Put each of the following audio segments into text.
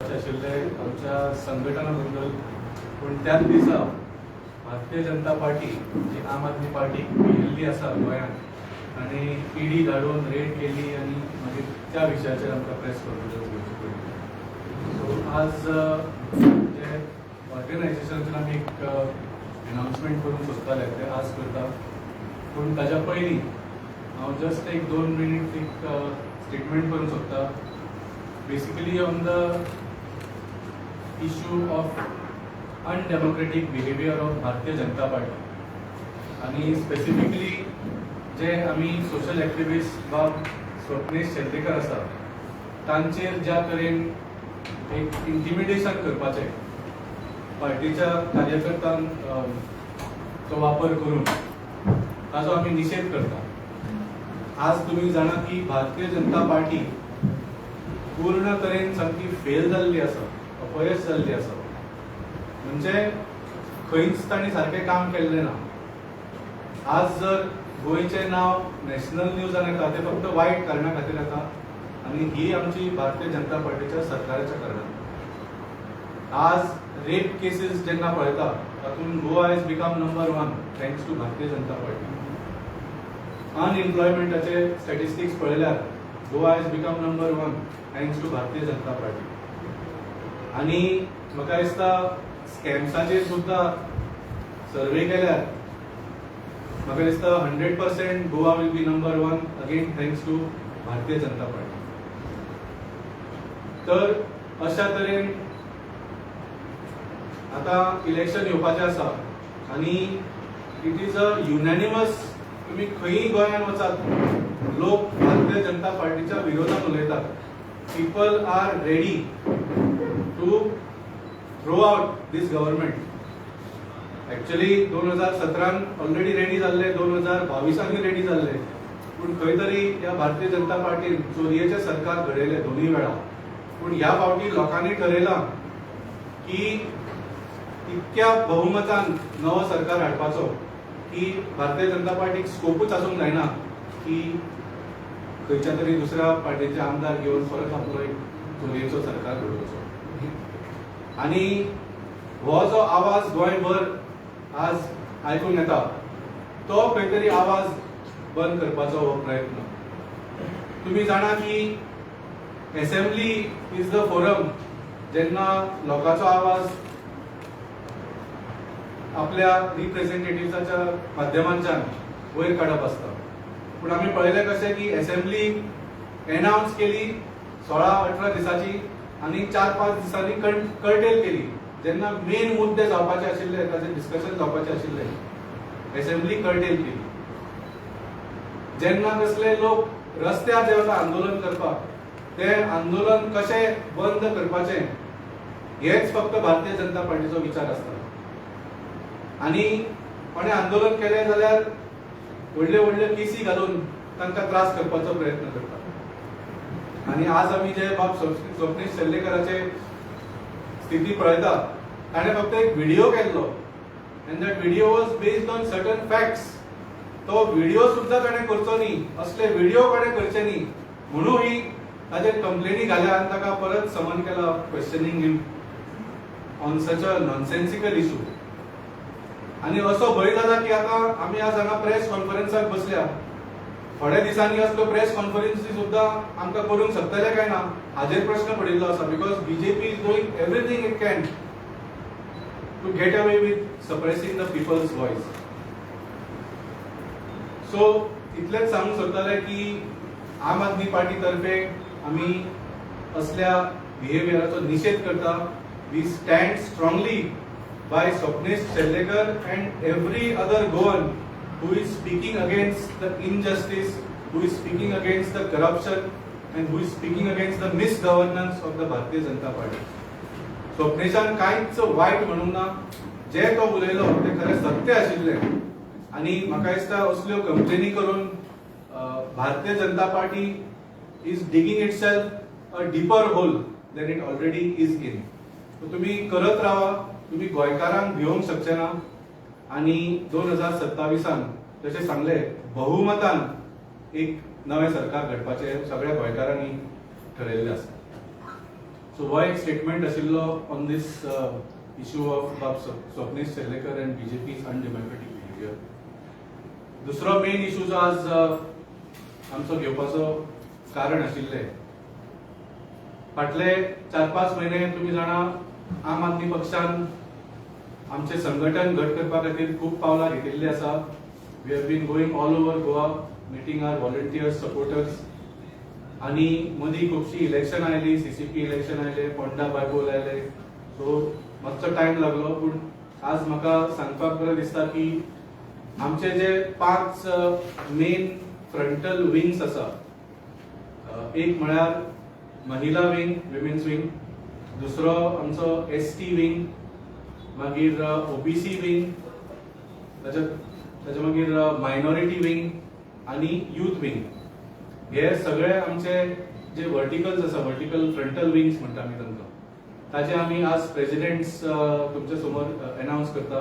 आशिल्ले आमच्या संघटना बद्दल पण त्याच दिसा भारतीय जनता पार्टी जी आम आदमी पार्टी गेल्ली आसा गोंयांत आनी ईडी धाडून रेड केली आनी मागीर त्या विशयाचेर आमकां प्रेस कॉन्फरन्स घेवची पडली. सो आज जे ऑर्गनायझेशनान आमी एक अनाउन्समेंट करूंक सोदताले ते आज करता. पूण ताच्या पयलीं हांव जस्ट एक 2 मिनिट एक स्टेटमेंट करूंक सोदता. Basically on the issue of undemocratic behavior of Bharatiya Janata Party आणि स्पेसिफिकली जे आमी सोशल एक्टिविस्ट वा स्वप्नेश शेलडेकर आसा तांचेर ज्या तरेन एक इंटिमिडेशन करपाचें पार्टीच्या कार्यकर्त्यांक तो वापर करून ताजो आमी निशेध करता. आज तुमी जाणा की भारतीय जनता पार्टी पूर्ण तरेन सामकी फेल जाल्ली आसा, अपयश जाल्ली आसा. म्हणजे खंयच तांणी सारकें काम केल्लें ना. आज जर गोंयचें नांव नॅशनल न्यूजान येता तें फक्त वायट कारणां खातीर येता आनी ही आमची भारतीय जनता पार्टीच्या सरकाराच्या कारणान. आज रेप केसीस जेन्ना पळयता तातूंत Goa has become number 1 thanks to Bharatiya Janata Party. अनएम्प्लॉयमेंटाचे स्टॅटिस्टिक्स पळयल्यार Goa has become number 1 thanks to Bharatiya Janata party. आणि म्हाका दिसता स्कॅम्साचेर सुद्दां सर्वे केल्यार म्हाका दिसता 100% Goa will be number 1 again thanks to Bharatiya Janata party. तर अशा तरेन आता इलेक्शन येवपाचें आसा आनी इट इज अ युनॅनिमस. तुम्ही खंयी गोंयांत वचात लोक भारतीय जनता पार्टीच्या विरोधात उलयतात. People are ready to throw out this government. Actually 2017 already ready जाल्ले, 2022 रेडी जाल्ले. पूण खंय तरी ह्या भारतीय जनता पार्टीन चोरयेचें सरकार घडयलें दोनूय वेळा. पूण ह्या फावटी लोकांनी ठरयलां की इतक्या बहुमतान नवं सरकार हाडपाचो की भारतीय जनता पार्टीक स्कोपूच आसूंक जायना की खंयच्या तरी दुसऱ्या पार्टीचे आमदार घेवन परत आपलो एक चोरयेचो सरकार घडोवचो. आनी हो जो आवाज गोंयभर आज आयकूंक येता तो खंय तरी आवाज बंद करपाचो हो प्रयत्न. तुमी जाणा की असेंब्ली इज द फोरम जेन्ना लोकांचो आवाज आपल्या रिप्रेझेंटेटिव्हच्या माध्यमांच्यान वयर काडप आसता. पूण आमी पळयलें कशें की असेंब्ली एनाउन्स केली 16-18 दिसाची आनी 4-5 दिसांनी कर्टेल केली. जेन्ना मेन मुद्दे जावपाचे आशिल्ले, ताचेर डिस्कशन जावपाचे आशिल्ले, असेंब्ली कर्टेल केली. जेन्ना कसले लोक रस्त्यार देवता आंदोलन करपाक ते आंदोलन कशें बंद करपाचें हेच फक्त भारतीय जनता पार्टीचो विचार आसता. आनी कोणें आंदोलन केलें जाल्यार व्हडल्यो व्हडल्यो केसी घालून तांकां त्रास करपाचो प्रयत्न करता. आनी आज आमी जे बाब स्वप्नेश शेलडेकराचे स्थिती पळयता ताणें फक्त एक व्हिडिओ केल्लो end that video was based on certain facts. तो व्हिडिओ सुद्दां ताणें करचो न्ही, असले व्हिडिओ कोणें करचे न्ही म्हणून ही ताचेर कंप्लेनी घाल्या आनी ताका परत समन केला questioning him on such a nonsensical issue. आणि असो भंय जाता की आता आमी आज हांगा प्रेस कॉन्फरन्साक बसल्या, थोड्या दिसांनी असलो प्रेस कॉन्फरन्सी सुद्दां आमकां करूंक शकतले काय ना हाजेर प्रश्न पडिल्लो आसा. Because BJP is doing everything it can to get away with suppressing the people's voice. So इतलेंच सांगूंक सोदताले की आम आदमी पार्टी तर्फे आमी असल्या बिहेवियराचो निशेध करता. We stand strongly by Swapnesh Sheldekar and every other Goan who is speaking against the injustice, who is speaking against the corruption and who is speaking against the misgovernance of the Bharatiya Janata Party. स्वप्नेशान कांयच वायट म्हणूंक ना. जे तो उलयलो ते खरें सत्य आशिल्लें. आनी म्हाका दिसता असल्यो कंप्लेनी करून Bharatiya Janata Party is digging itself a deeper hole than it already is in. तुमी करत रावा. तुम्ही गोंयकारांक भिवंक शकचे ना. आनी 2027 जशें सांगलें बहुमतान एक नवें सरकार घडपाचें सगळ्या गोंयकारांनी ठरयल्लें आसा. सो हो एक स्टेटमेंट आशिल्लो on this issue of Swapnesh Serlekar and BJP's undemocratic behaviour. दुसरो मेन इश्यू जो आज आमचो घेवपाचो कारण आशिल्ले, फाटले 4-5 महिने तुम्ही जाणा आम आदमी पक्षान आमचे संघटन घट करपा खातीर खूब पावलां घेतिल्लीं आसा. We have been going all over Goa meeting our volunteers supporters. आनी मदीं खुबशीं इलेक्शन आयलीं, CCP इलेक्शन आयले, पोंडा बायपोल आयले. सो मातसो टायम लागलो, पूण आज म्हाका सांगपाक बरें दिसता की आमचे जे 5 मेन फ्रंटल विंग्स आसा, एक म्हळ्यार महिला विंग, विमेन्स विंग, दुसरो आमचो ST विंग, मागीर OBC विंग, ताच्या मागीर मायनॉरिटी विंग आनी यूथ विंग. हे सगळे आमचे जे वर्टिकल्स आसा, वर्टिकल फ्रंटल विंग्स म्हणटा आमी तांकां, ताचे आमी आज प्रेसिडेंट्स तुमच्या समोर अनाउन्स करता.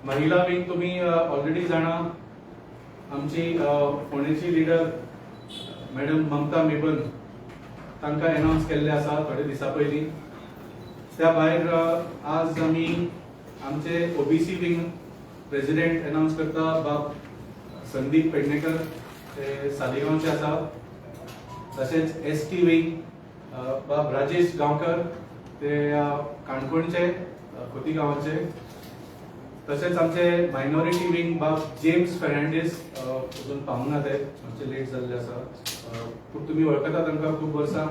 महिला विंग तुमी ऑलरेडी जाणा, आमची फोंडेची लिडर मॅडम ममता मेबन तांकां अनाउन्स केल्ले आसा थोडे दिसा पयलीं. त्या भायर आज आमी आमचे OBC विंग प्रेसिडेंट अनाउन्स करता, बाब संदीप पेडणेकर, ते सालिगांवचे आसा. तशेंच ST विंग बाब राजेश गांवकर, ते काणकोणचे, खोतीगांवाचे. तशेंच आमचे मायनॉरिटी विंग बाब जेम्स फेर्नांडीस, अजून पावूंक ते, आमचे लेट जाल्ले आसा. पूण तुमी वळखता तांकां, खूब वर्सां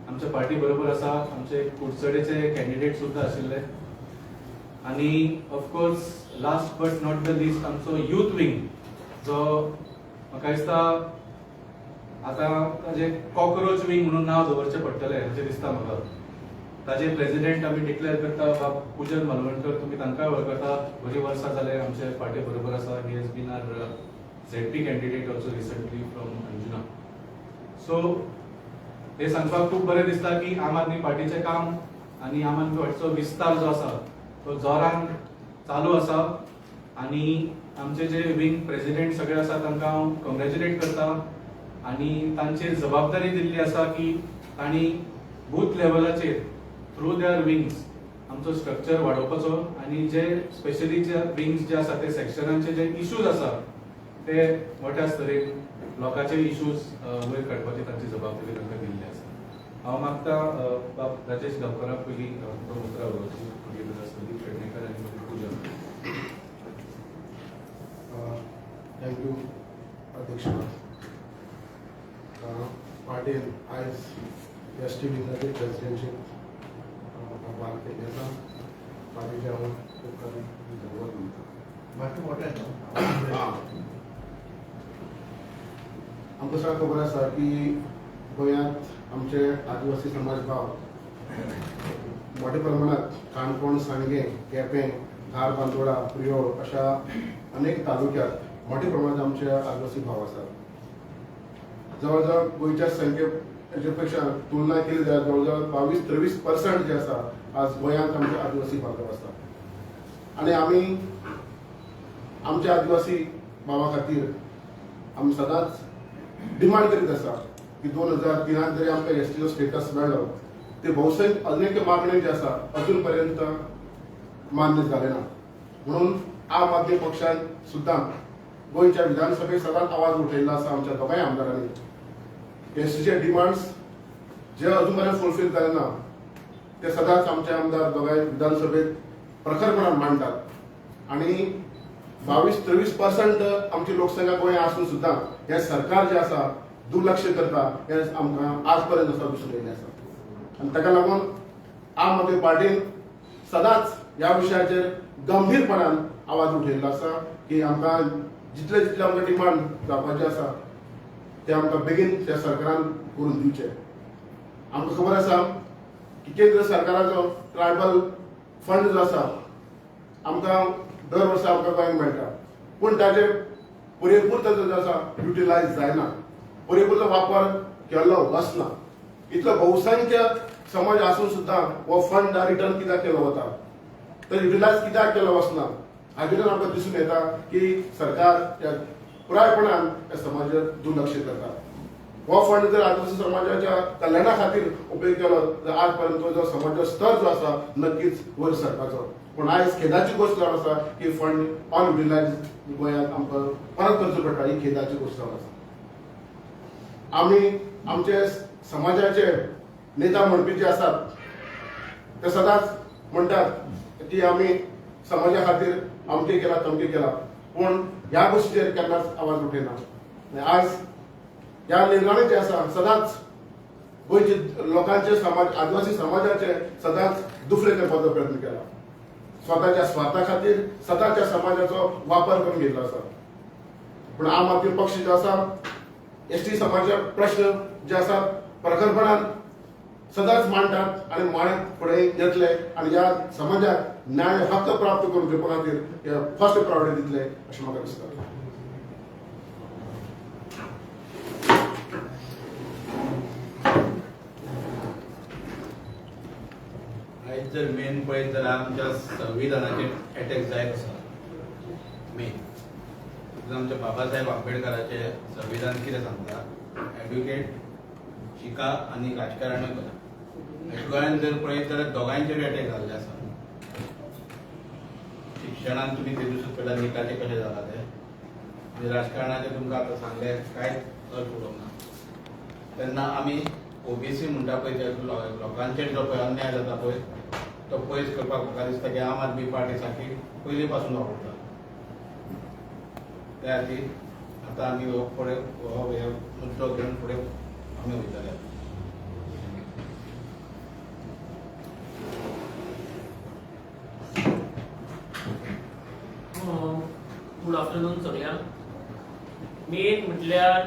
आमच्या पार्टी बरोबर आसा. आमचे कुडचडेचे कॅन्डिडेट सुद्दां आशिल्ले. आनी of course last but not the list आमचो यूथ विंग, जो म्हाका दिसता आतां ताजे कॉकरोच विंग म्हणून नांव दवरचें पडटलें अशें दिसता म्हाका. ताजे प्रेसिडेंट आमी डिक्लेअर करता बाब पूजन मालवणकर. तुमी तांकांय वळखता, बरीं वर्सां जाले आमचे पार्टी बरोबर आसा. He has been our ZP candidate also recently from Anjuna. So हे सांगपाक खूब बरें दिसता की आम आदमी पार्टीचें काम आनी आम आदमी पार्टीचो विस्तार जो आसा तो जोरान चालू आसा. आनी आमचे जे विंग प्रेसिडेंट सगळे आसा तांकां हांव कॉंग्रॅच्युलेट करता. आनी तांचेर जबाबदारी दिल्ली आसा की तांणी बूथ लेवलाचेर थ्रू देअर विंग्स आमचो स्ट्रक्चर वाडोवपाचो. आनी जे स्पेशली जे विंग्स जे आसा ते सेक्शनांचे जे इश्यूज आसा ते मोठ्या स्तरेन लोकांचे इश्यूज वयर काडपाची तांची जबाबदारी तांकां दिल्ली आसा. हांव मागता बाब राजेश गांवकाराक पयलीं तो उतरां उलोवची, मागीर संदीप पेडणेकर आनी मागीर पूजा. थँक्यू अध्यक्ष. पाटील आयज ST विंगाचे प्रेसिडेंटशीप भाग केल्ली आसा. पाटील हांव उपकारी धन्यवाद म्हणटा. बाकी मोठ्या आमकां सगळ्यांक खबर आसा की गोंयांत आमचे आदिवासी समाज भाव मोठ्या प्रमाणात काणकोण, सांगें, केपें, धार, बांदोडा, पुर्योळ अशा अनेक तालुक्यात मोठ्या प्रमाणात आमचे आदिवासी भाव आसात. जवळजवळ गोंयच्या संख्ये पेक्षा तुलना केली जाल्यार जवळजवळ 22-23% जे आसा आज गोंयांत आमचे आदिवासी बांधव आसात. आनी आमी आमच्या आदिवासी भावा खातीर आमी सदांच डिमांड करीत आसा की 2003 जरी आमकां STचो स्टेटस मेळ्ळो, ते भौसंख्य अनेक मागण्यो जे आसा अजून पर्यंत मान्य जाले ना. म्हणून आम आदमी पक्षान सुद्दां गोंयच्या विधानसभेत सदांच आवाज उठयल्लो आसा. आमच्या दोगांय आमदारांनी STचे डिमांड्स जे अजून पर्यंत फुलफील जाले ना ते सदांच आमचे आमदार दोगांय विधानसभेत प्रखरपणान मांडटात. आनी 22-23% आमची लोकसंख्या गोंय आसून सुद्दां हे सरकार जे आसा दुर्लक्ष करता हे आमकां आज पर्यंत दिसून येयल्लें आसा. आनी ताका लागून आम आदमी पार्टीन सदांच ह्या विशयाचेर गंभीरपणान आवाज उठयल्लो आसा की आमकां जितले जितले आमकां डिमांड जावपाचे आसा ते आमकां बेगीन त्या सरकारान करून दिवचे. आमकां खबर आसा की केंद्र सरकाराचो ट्रायबल फंड जो आसा आमकां दर वर्सा आमकां गोंयांत मेळटा, पूण ताचे पुरेपूर ताचो जो आसा युटिलायज जायना, पुरेपूर वापर केल्लो वचना. इतलो बहुसंख्य समाज आसून सुद्दां हो फंड रिटर्न कित्याक केलो वता, तर युटिलायज कित्याक केलो वचना हातूंतल्यान आमकां दिसून येता की सरकार पुरायपणान ह्या समाजाचेर दुर्लक्ष करता. हो फंड जर आदिवासी समाजाच्या कल्याणा खातीर उपयोग केलो तर आज पर्यंत जो समाजाचो स्तर जो आसा नक्कीच वयर सरपाचो. पूण आयज खेदाची गोष्ट जावन आसा की फंड अनयुटिलायज गोंयांत आमकां परत करचो पडटा, ही खेदाची गोष्ट जावन आसा. आमी आमचे समाजाचे नेता म्हणपी जे आसात ते सदांच म्हणटात की आमी समाजा खातीर अमकें केला तमकें केला, पूण ह्या गोश्टीचेर केन्नाच आवाज उठयना. आज ह्या निर्णय जे आसा सदांच गोंयचे लोकांचे समाज आदिवासी समाजाचे सदांच दुफळे करपाचो प्रयत्न केला. स्वताच्या स्वार्था खातीर सदांच्या समाजाचो वापर करून घेतलो आसा. पूण आम आदमी पक्ष जो आसा एसटी समाजाचे प्रश्न जे आसात प्रखरपणान सदांच मांडटात आनी मांडत फुडें येतले आनी ह्या समाजाक न्याय हक्क प्राप्त करून दिवपा खातीर फर्स्ट प्रायोरिटी दितले अशें म्हाका दिसता. आयज जर मेन पळयत जाल्यार आमच्या संविधानाचेर अटॅक जायत आसा. मेन आमच्या बाबासाहेब आंबेडकराचे संविधान कितें सांगता, एड्युकेट शिका आनी राजकारण करा. गोंयांत जर पळयत जाल्यार दोगांयचेर अटॅक जाल्ले आसा. शिक्षणांत तुमी ते दीस पयला निकाचे कशें जाला ते, आनी राजकारणाचें तुमकां आतां सांगले कांयच अर्थ उरूंक ना. तेन्ना आमी ओबीसी म्हणटा पळय ते लोकांचेर जो पळय अन्याय जाता पळय तो पयस करपाक म्हाका दिसता की आम आदमी पार्टी सारकी पयलीं पासून वापरता. त्या खातीर आतां आमी हो फुडें हो मुद्दो घेवन फुडें आमी वयतले. गुड आफ्टरनून सगळ्यांक. मेन म्हटल्यार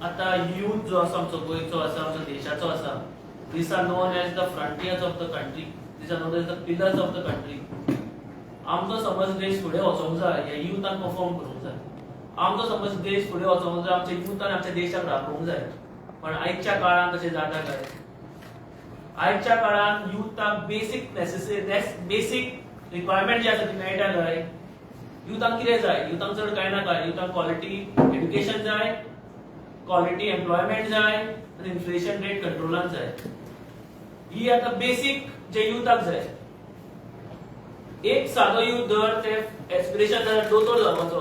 आता यूथ जो आसा आमचो गोंयचो आसा, आमच्या देशाचो आसा, these are known as the frontiers of the country, these are known as the pillars of the country. आमचो समज देश फुडें वचोंक जाय, ह्या युथान परफॉर्म करूंक जाय. आमचो समज देश फुडें वचोंक जाय, आमच्या युथान आमच्या देशाक राखूंक जाय. पण आयच्या काळान तशें जाता काय? आयच्या काळान युथाक बेसिक रिक्वायरमेंट जी आसा ती मेळटा काय? युथांक कितें जाय? युथांक चड कांय नाका. युथांक क्वॉलिटी एड्युकेशन जाय, क्वॉलिटी एम्प्लॉयमेंट जाय आनी इन्फ्लेशन रेट कंट्रोलान जाय. ही आता बेसिक जे युथाक जाय. एक सादो युथ धर, ते एस्पिरेशन जाल्यार दोतोर जावपाचो,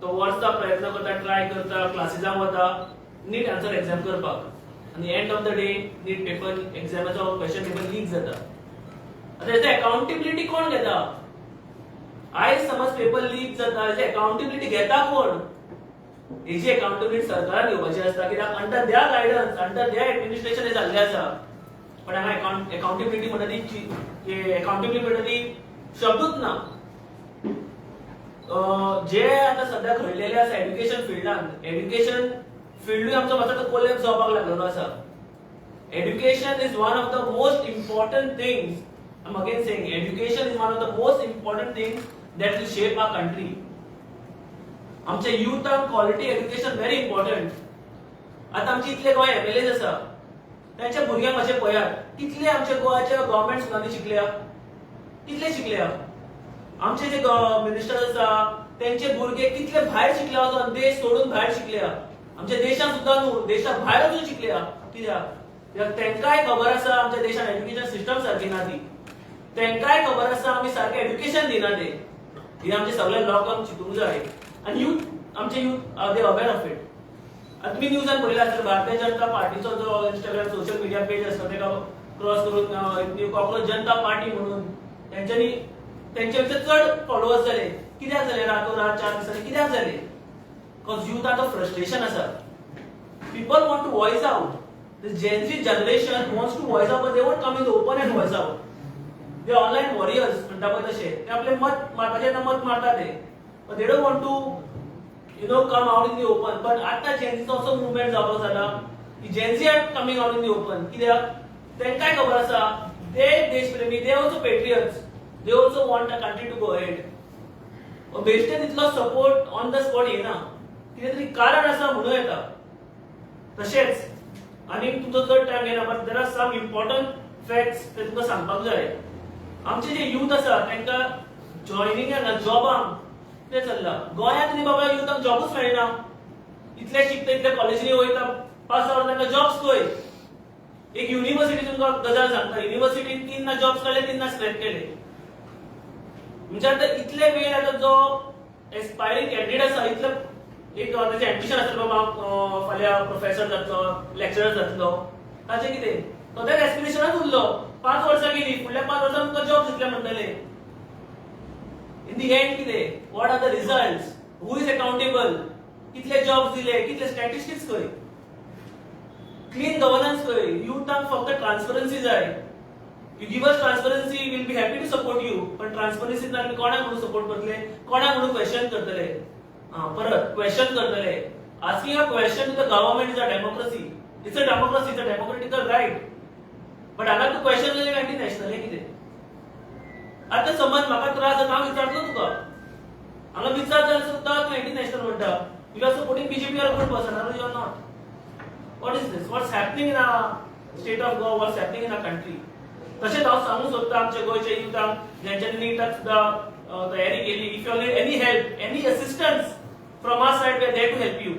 तो वर्सा प्रयत्न करता, ट्राय करता, क्लासिसांक वता, नीट आन्सर एग्जाम करपाक, आनी end of the day NEET paper एग्जामाचो क्वेश्चन पेपर लीक जाता. आता हेची अकाउंटेबिलिटी कोण घेता? आयज समज पेपर लीक जाता, हेची अकाउंटेबिलिटी घेता कोण? हेची अकाउंटेबिलिटी सरकारान घेवपाची आसता, कित्याक अंडर द्या गायडन्स, अंडर द्या एडमिनिस्ट्रेशन हे जाल्ले आसा. पण हांगा अकाउंटेबिलिटी म्हणटा ती अकाउंटेबिलिटी म्हणटा ती शब्दूच ना. जे आता सध्या घडलेले आसा एड्युकेशन फिल्डान, एड्युकेशन फिल्डूय आमचो मातसो कोलॅप्स जावपाक लागलेलो आसा. Education is one of the most important things. I'm again saying education is one of the most important things that will shape our country. आमच्या युथांक क्वालिटी एड्युकेशन व्हेरी इम्पॉर्टंट. आता आमचे इतले गोंय एमएलएज आसा, त्यांच्या भुरग्यांक अशें पळयात, कितले आमच्या गोंयच्या गव्हर्नमेंट स्कुलांनी शिकल्या, कितले शिकल्या. आमचे जे मिनिस्टर आसा त्यांचे भुरगे कितले भायर शिकल्या वचून, देश सोडून भायर शिकल्या. आमच्या देशात सुद्धा न्हू, देशा भायर वचून शिकल्या. कित्याक तांकांय खबर आसा आमच्या देशान एड्युकेशन सिस्टम सारकी ना ती. तांकांय खबर आसा आमी सारकें एड्युकेशन दिना ते. ही आमचे सगळे लोकांक चिंतूंक जाय. आनी युथ, आमचे youth are they aware of it. आतां तुमी न्यूजान पळयला आसतलें, भारतीय जनता पार्टीचो जो इंस्टाग्राम सोशल मिडिया पेज आसता तेका क्रॉस करून कॉक्रोच जनता पार्टी म्हणून तेंच्यांनी तेंचे पेक्षा चड फॉलोअर्स जाले. कित्याक जाले? रातोरात 4 दिसांनी कित्याक जाले? बिकॉज युथ आतां फ्रस्ट्रेशन आसा. People want to voice out. This Gen Z generation wants to voice out, but they won't come in the open and voice out. They are online warriors, म्हणटा पळय तशे. ते आपले मत मारपाचे मत मारता ते. But they don't want to, come out in the open. But आता Gen Z also movement जावपाक जाला. की Gen Z are coming out in the open. कित्याक? तांकांय खबर आसा, ते देशप्रेमी, they also patriots. They also want a country to go ahead. बेश्टेन इतलो सपोर्ट ऑन द स्पॉट येना. कितें तरी कारण आसा म्हणून येता. तशेंच आनी तुमचो चड टायम घेना, but there are some important facts ते तुमकां सांगपाक जाय. आमचे जे यूथ आसा तांकां जॉयनिंगाक जॉबांक ते चल्ला. गोंयांत न्ही बाबा युथांक जॉबूच मेळना. इतले शिकता, इतले कॉलेजींनी वयता, पास जावन तांकां जॉब्स खंय? एक युनिव्हर्सिटी तुमकां गजाल सांगता, युनिव्हर्सिटीन 3 जॉब्स काडले, 3 स्क्रॅप केले. म्हणजे आता इतले वेळ आता जो एस्पायरिंग कॅन्डिडेट आसा, इतले एक त्याचे एम्बिशन आसता बाबा फाल्यां प्रोफेसर जातलो, लेक्चरर जातलो, ताचें कितें? तो त्या एस्पिरेशनात उरलो. 5 वर्सां गेली, फुडल्या 5 वर्सां तुमकां जॉब दितले म्हणटले. इन दी एंड कितें? What are the results? Who is accountable? कितले जॉब्स दिले? कितले स्टॅटिस्टिक्स खंय? क्लीन गव्हर्नन्स खंय? युथांक फक्त ट्रान्सपरन्सी जाय. You give us transparency, we'll be happy to support you. पण ट्रान्सपरन्सी आमी कोणाक म्हणून सपोर्ट करतले? कोणाक म्हणून क्वेश्चन करतले? परत क्वेश्चन करतले. Asking a question to the government is a democracy. It's a democracy, it's a democratical right. But हांगा तू क्वेश्चन केले अँटी नॅशनल हे कितें? आता समज म्हाका त्रास जाता, हांव विचारतलो तुका. हांगा विचार जाल्यार सुद्दां तूं अँटी नॅशनल म्हणटा. You are supporting BJP or a good person, or you are not. What is this? What's happening in our state of Goa? What's happening in our country? तशेंच हांव सांगूंक सोदता आमच्या गोंयच्या युथांक जेंच्यांनी नीटाक सुद्दां तयारी केली. If you need any help, any assistance from our side, we are there to help you.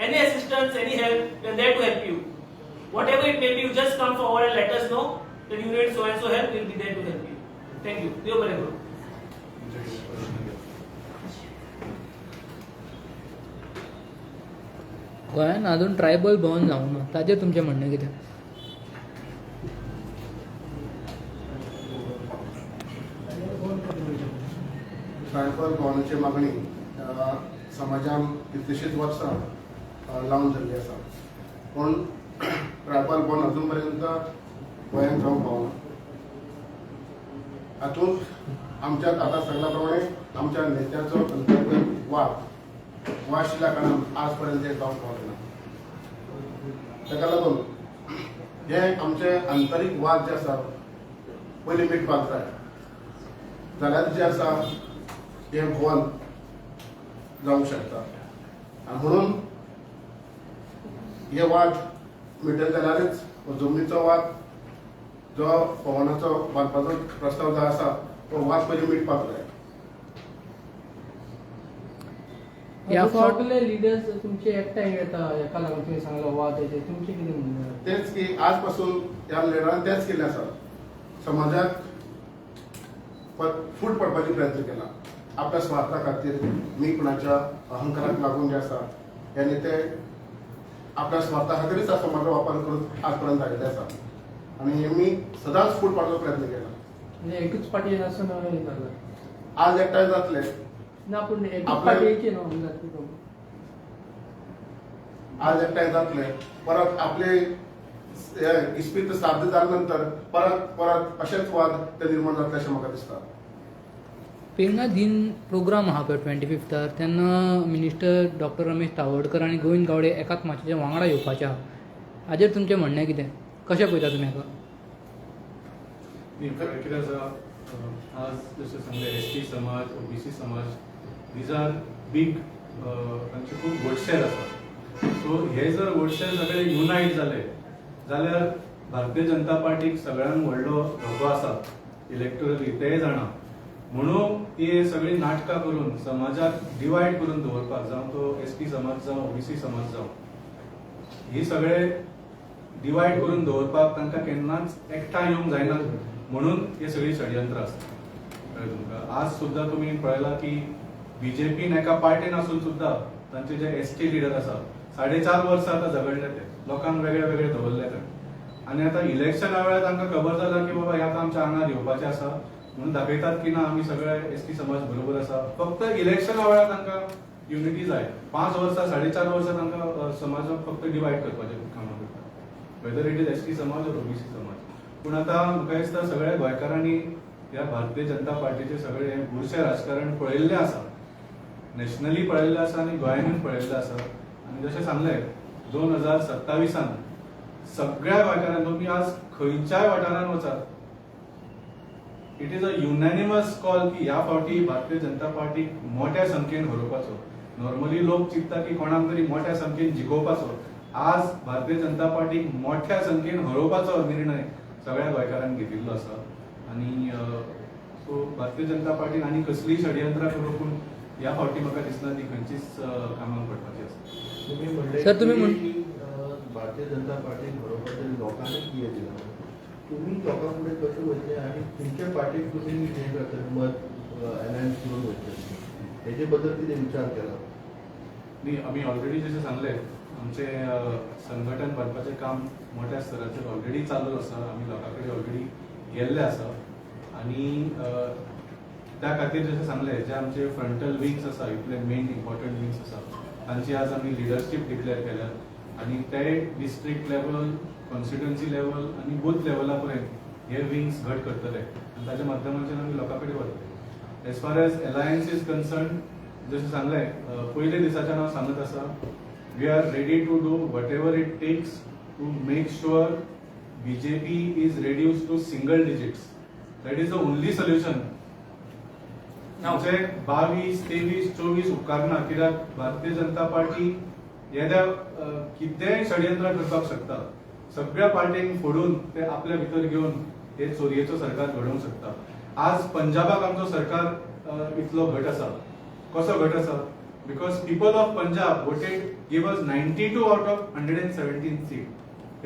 Any assistance, any help, we are there to help you. Whatever it may be, you just come forward and let us know that you need so and so help. We'll be there to help you. Thank you. देव बरें करूं. गोंयान अजून tribal भवन जावंक ना, ताजेर तुमचें म्हणणें कितें? ट्रायबल भवनाची मागणी समाजान कितलीशींच वर्सां लावन धरली आसा, पूण ट्रायबल भवन अजून पर्यंत गोंयांत जावंक पावना. हातूंत आमच्यात आतां सांगला प्रमाणे आमच्या नेत्याचो अंतर्गत वाद आशिल्ल्या कारणान आज पर्यंत हें जावंक पावलें ना. ताका लागून हे आमचे आंतरीक वाद जे आसा पयलीं मिटपाक जाय. जाल्यार जे आसा हे भवन जावंक शकता. आनी म्हणून हे वाद मिटले जाल्यारच जमनीचो वाद जो भवनाचो बांदपाचो प्रस्ताव जो आसा तो वाद पयलीं मिटपाक जाय. सगळे लिडर्स तुमचे एकठांय येता, एका लागून तुमी सांगला वाद येते, तुमचे कितें म्हणणें? तेच की आज पासून ह्या लिडरान तेच केल्लें आसा. समाजाक फूट पडपाचे प्रयत्न केला. आपल्या स्वार्था खातीर, मीपणाच्या अहंकाराक लागून जे आसा हे नेते आपल्या स्वार्था खातीरच समाजाचो वापर करून आज पर्यंत आयिल्ले आसा. आनी हेमी सदांच फूट पाडपाचो प्रयत्न केला. म्हणजे एकूच पार्टी आसून हे जालें. आज एकठांय जातले ना पूण एकूच पार्टीचे न्हू जातले. आज एकठांय जातले, परत आपले इस्पित साध्य जाल्या नंतर परत अशेच वाद ते निर्माण जातले अशें म्हाका दिसता. पेडणा दिन प्रोग्राम आहा पळय 25 तेन्ना मिनिस्टर डॉक्टर रमेश तावडकर आनी गोविंद गावडे एकाच माचयेच्या वांगडा येवपाचे आहा. हाजेर तुमचें म्हणणें कितें? कशें पळयता तुमी हाका? कितें आसा, आज जशें सांगलें एसटी समाज, ओबीसी समाज, दीज आर बीग, तांचे खूब वोटशेर आसा. सो हे जर वोटशेर सगळे युनायट जाले जाल्यार भारतीय जनता पार्टीक सगळ्यांत व्हडलो धोको आसा इलेक्टोरली, तेय जाणा. म्हणून ती सगळी नाटकां करून समाजाक डिवायड करून दवरपाक, जावं तो एसटी समाज जावं ओबीसी समाज जावं, ही सगळे डिवायड करून दवरपाक तांकां केन्नाच एकठांय येवंक जायना. म्हणून हे सगळी षडयंत्र आसता. कळ्ळें तुमकां? आज सुद्दां तुमी पळयलां की बीजेपीन एका पार्टीन आसून सुद्दां तांचे जे एसटी लिडर आसा 4.5 वर्सां आतां झगडले, ते लोकांक वेगळे वेगळे दवरले ते. आनी आतां इलेक्शना वेळार तांकां खबर जाला की बाबा हे आतां आमच्या आंगार येवपाचें आसा म्हणून दाखयतात की ना आमी सगळे एसटी समाज बरोबर आसा. फक्त इलेक्शना वेळार तांकां युनिटी जाय. 5 वर्सां 4.5 वर्सां तांकां समाजाक फक्त डिवायड करपाचें कामां करतात, वेदर इट इज एसटी समाज ऑर ओबीसी समाज. पूण आतां म्हाका दिसता सगळ्या गोंयकारांनी ह्या भारतीय जनता पार्टीचे सगळे हे बुरशें राजकारण पळयल्लें आसा, नॅशनली पळयल्लें आसा आनी गोंयानूय पळयल्लें आसा. आनी जशें सांगलें 2027 सगळ्या गोंयकारांक तुमी आज खंयच्याय वाठारांत वचात, इट इज अ युनॅनिमस कॉल की ह्या फावटी भारतीय जनता पार्टीक मोठ्या संख्येन हरोवपाचो. नॉर्मली लोक चिंतता की कोणाक तरी मोठ्या संख्येन जिखोवपाचो. आज भारतीय जनता पार्टीक मोठ्या संख्येन हरोवपाचो निर्णय सगळ्या गोंयकारांक घेतिल्लो आसा. आनी सो भारतीय जनता पार्टीन आनी कसलीय षडयंत्रां करूं, पूण ह्या फावटी म्हाका दिसना ती खंयचीच कामाक पडपाची आसा. सर, तुम्ही भारतीय जनता पार्टीक बरोबर तरी लोकांनी कितें दिला तुम्ही लोकां फुडें कशें वयतले आनी तुमच्या पार्टीक तुमी हें करतले मत अलायन्स करून वयतले हेजे बद्दल कितें विचार केला न्ही आमी ऑलरेडी जशें सांगलें आमचे संघटन बांदपाचें काम मोठ्या स्तराचेर ऑलरेडी चालू आसा आमी लोकां कडेन ऑलरेडी गेल्ले आसा आनी त्या खातीर जशें सांगलें जे आमचे फ्रंटल विंग्स आसा इतले मेन इम्पॉर्टंट विंग्स आसा तांची आज आमी लिडरशीप डिक्लेअर केल्या आनी ते डिस्ट्रिक्ट लेवल कॉन्स्टिट्युएन्सी लेवल आनी बूथ लेवला पर्यंत हे विंग्स घट करतले आनी ताच्या माध्यमांतल्यान आमी लोकां कडेन वतले as far as alliance is concern जशें सांगलें पयले दिसाच्यान हांव सांगत आसा we are ready to do whatever it takes to make sure BJP is reduced to single digits. That is the only solution. म्हणजे 22, 23, 24 उपकारना कित्याक भारतीय जनता पार्टी येद्या कितेंय षडयंत्र करपाक शकता सगळ्या पार्टींक फोडून ते आपल्या भितर घेवन हे चोरयेचो सरकार घडोवंक शकता आज पंजाबाक आमचो सरकार इतलो घट आसा कसो घट आसा because people of Punjab voted give us 92 out of 117 seat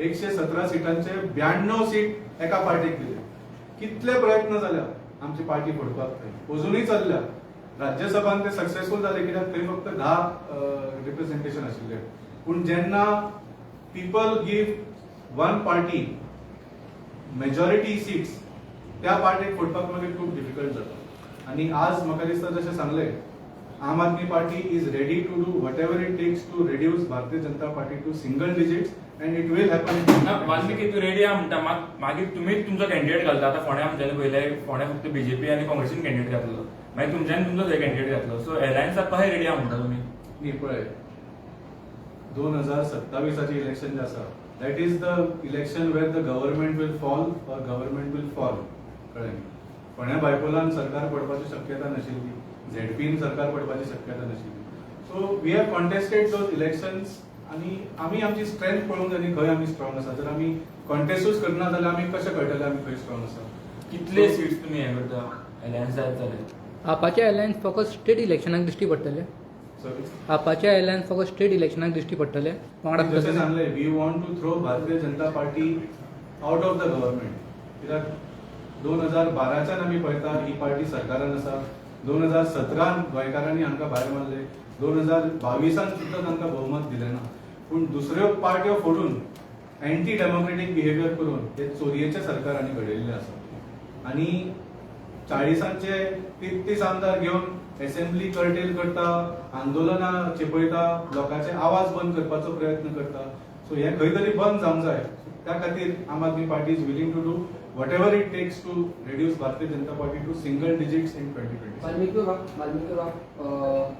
117 सिटांचे 92 seat एका पार्टीक दिले कितले प्रयत्न जाल्या आमची पार्टी फोडपाक थंय अजुनूय चल्ल्या राज्यसभान ते सक्सेसफुल जाले कित्याक थंय फक्त 10 रिप्रेझेंटेशन आशिल्ले पूण जेन्ना people give one party majority seats त्या पार्टीक फोडपाक मागीर खूब डिफिकल्ट जाता आनी आज म्हाका दिसता जशें सांगलें Aam Aadmi Party is ready to do whatever it takes to reduce Bharatiya Janata Party to single digits and it will happen. Valmiki तू रेडी आहा म्हणटा मागीर तुम्हीच तुमचो कॅन्डिडेट घालता आतां फोंड्या आमच्यानी पयले फोंड्या फक्त बीजेपी आनी काँग्रेसीन कॅन्डिडेट घातलो मागीर तुमच्यानी तुमचो कॅन्डिडेट घातलो सो एलायन्साक कशें रेडी आहा म्हणटा तुमी न्ही पळय 2027 इलेक्शन जे आसा that is the election where the government will fall or government will fall कळ्ळें फोंड्या बायपोलान सरकार पडपाची शक्यता नाशिल्ली झेडपीन सरकार पडपाची शक्यता नाशिल्ली so we have contested those elections आनी आमी आमची स्ट्रेंथ पळोवंक जाय खंय आमी स्ट्रॉंग आसा जर आमी कॉन्टेस्टूच करना जाल्यार आमी कशें कळटलें आमी खंय स्ट्रॉंग आसा कितले सीट्स तुमी हे करता अलायन्स जायत जाल्यार आपाचे अलायन्स फकत स्टेट इलेक्शनाक दिश्टी पडटले आपाचे अलायन्स फकत स्टेट इलेक्शनाक दिश्टी पडटले वांगडा जशें सांगलें we want to throw Bharatiya Janata Party out of the government कित्याक 2012च्यान आमी पळयता ही पार्टी सरकारान आसा 2017 गोंयकारांनी हांकां भायर मारले 2022 सुद्दां तांकां भोवमत दिलें ना पूण दुसऱ्यो पार्ट्यो फोडून एंटी डेमोक्रेटीक बिहेवियर करून हे चोरयेचे सरकारांनी घडयल्ले आसा आनी 40चे 33 आमदार घेवन असेंब्ली कर्टेल करता आंदोलनां चेपयता लोकांचे आवाज बंद करपाचो प्रयत्न करता सो हे खंय तरी बंद जावंक जाय त्या खातीर Aam Aadmi Party is willing to do whatever it takes to reduce Bharatiya Janata Party to single digits in 2020. Valmiki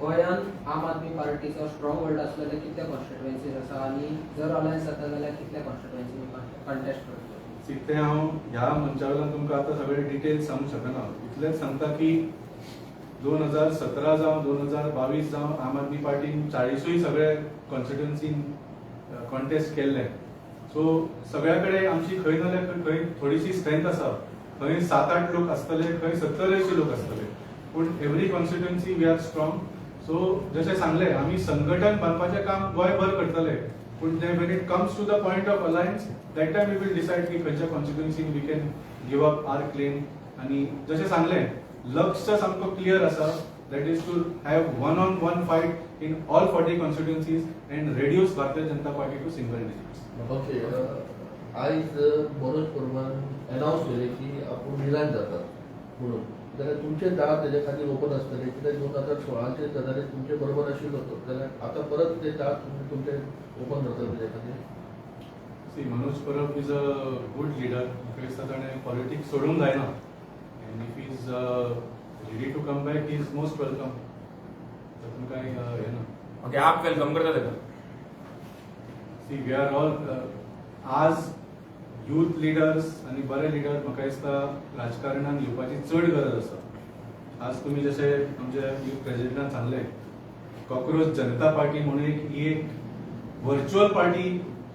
गोंयांत आम आदमी पार्टीचो स्ट्रॉंग होल्ड असलेले कितले कॉन्स्टिट्युएन्सीज आसा आनी जर अलायन्स जाता जाल्यार कितले कॉन्स्टिट्युएन्सी कॉन्टेस्ट करतले ते हांव ह्या मंचा वयल्यान तुमकां आतां सगळे डिटेल्स सांगूंक शकना इतलेंच सांगता की 2017 जावं 2022 जावं आम आदमी पार्टीन 40 सगळे कॉन्स्टिट्युएन्सीन कॉन्टेस्ट केल्ले सो सगळ्या कडेन आमची खंय ना जाल्यार खंय थोडीशी स्ट्रेंथ आसा खंय 7-8 लोक आसतले खंय 70-80 लोक आसतले पूण every constituency we are strong so जशें सांगलें आमी संघटन बांदपाचें काम गोंयभर करतले पूण when it comes to the point of alliance that time we will decide की खंयच्या कॉन्स्टिट्युएन्सीन we can give up or claim आनी जशें सांगलें लक्ष्य सामको क्लियर आसा that is to have one-on-one fight in all 40 constituencies and reduce Bharatiya Janata Party to single digits. Okay आयज मनोज परमान अनावन्स केले की आपूण रिलायन्स जातात म्हणून जाल्यार तुमचे दार तेजे खातीर ओपन आसतले कित्याक 2016 गजाली तुमचे बरोबर आशिल्लो तो जाल्यार आतां परत ते दार तुमचे ओपन जातात तेजे खातीर See, Manoj Parab is a good leader. म्हाका दिसता ताणें पॉलिटिक्स सोडूंक जायना and if he is ready to come back, he is most welcome. तातूंत कांय हें ना. ओके आप वेलकम करता तेका See, we are all आज youth leaders आनी बरे leader म्हाका दिसता राजकारणान येवपाची चड गरज आसा आज तुमी जशे आमचे youth प्रेसिडेंटान सांगलें कॉक्रोच जनता पार्टी म्हणून ही एक व्हर्च्युअल पार्टी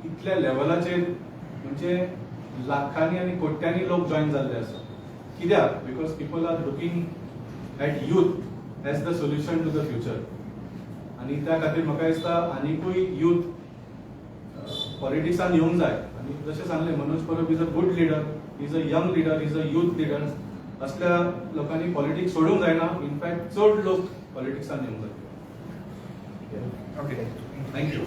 इतल्या लेवलाचेर म्हणजे लाखांनी आनी कोट्यांनी लोक जॉईन जाल्ले आसा कित्याक because people are looking at youth as the solution to the future आनी त्या खातीर म्हाका दिसता आनिकूय यूथ पॉलिटिक्सान येवंक जाय आनी जशें सांगलें Manoj Parab is a good leader, is a young leader, is a youth leader. असल्या लोकांनी पॉलिटिक्स सोडूंक जायना. इनफॅक्ट चड लोक पॉलिटिक्सान येवंक जाय. Okay thank you.